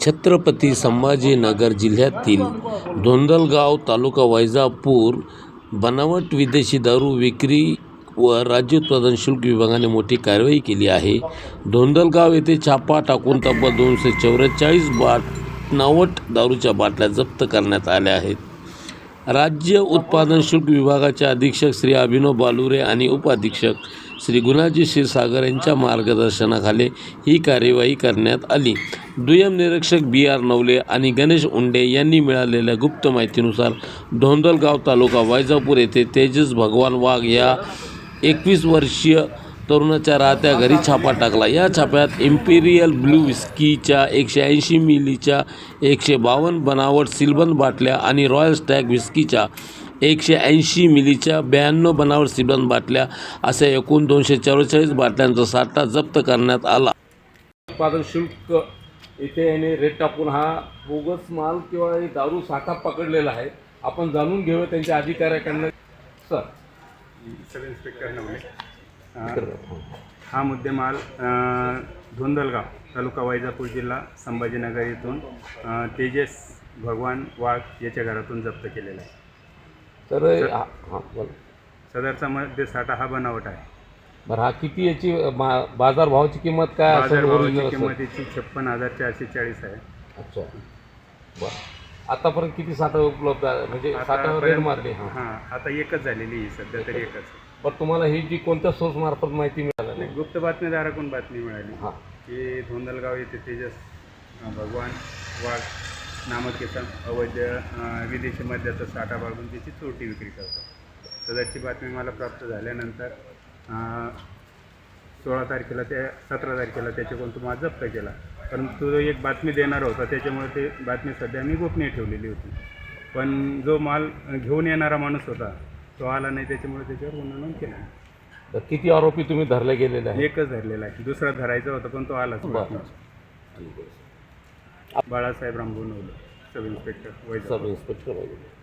छत्रपती संभाजीनगर जिल्ह्यातील धोंडलगाव तालुका वैजापूर बनावट विदेशी दारू विक्री व राज्य उत्पादन शुल्क विभागाने मोठी कारवाई केली आहे। धोंडलगाव येथे छापा टाकून तब्बल 244 बनावट दारूच्या बाटल्या जप्त करण्यात आल्या आहेत। राज्य उत्पादन शुल्क विभागाचे अधीक्षक श्री अभिनव बालुरे आणि उपाधीक्षक श्री गुणाजी क्षीरसागर यांच्या मार्गदर्शनाखाली ही कार्यवाही करण्यात आली। दुय्यम निरीक्षक BR नवले आणि गणेश उंडे यांनी मिळालेल्या गुप्त माहितीनुसार धोंडलगाव तालुका वैजापूर येथे तेजस भगवान वाघ या 21 वर्षीय तरुणाच्या राहत्या घरी छापा टाकला। या छाप्यात इम्पेरियल ब्लू विस्कीच्या 180 मिलीच्या 152 बनावट सीलबंद बाटल्या आणि रॉयल स्टॅग विस्कीच्या 180 मिलीच्या 92 बनावट सीलबंद बाटल्या अशा एकूण 244 बाटल्यांचा साठा जप्त करण्यात आला। उत्पादन शुल्क इथे याने रेट टाकून हा बोगस माल किंवा दारू साठा पकडलेला आहे। आपण जाणून घेऊया त्यांच्या अधिकाऱ्याकडनं। सब इन्स्पेक्टर नवले, हा मुद्देमाल धोंडलगाव तालुका वैजापूर जिल्हा संभाजीनगर येथून तेजस भगवान वाघ याच्या घरातून जप्त केलेला आहे। तर सदरचा मद्य साठा हा बनावट आहे। बरं, हा किती याची बाजार भावाची किंमत काय असेल? बाजार भावाची किंमत याची 56,440 आहे। अच्छा, बरं. आतापर्यंत किती साठा उपलब्ध आहे, म्हणजे साठा रेट मारले? हां, आता एकच झालेली आहे सध्या तरी एकच। पण तुम्हाला ही जी कोणत्या सोर्स मार्फत माहिती मिळाली? नाही, गुप्त बातमीदाराकडून बातमी मिळाली हां की धोंडलगाव येथे तेजस भगवान वाघ नामक एका अवैध विदेशी मद्याचा साठा बाळगून त्याची चोरटी विक्री करतो। सदरची बातमी मला प्राप्त झाल्यानंतर 17 तारखेला 17 तारखेला त्याच्याकडून तो माल जप्त केला। परंतु तो एक बातमी देणार होता, त्याच्यामुळे ते बातमी सध्या मी गोपनीय ठेवलेली होती। पण जो माल घेऊन येणारा माणूस होता तो आला नाही, त्याच्यामुळे त्याच्यावर गुन्हा नोंद केला। तर किती आरोपी तुम्ही धरले गेलेले आहे? एकच धरलेला आहे, दुसरा धरायचा होता पण तो आलाच नाही। Balasaheb Rambhau Navale, sub inspector Vaijapur. Sub inspector Vaijapur.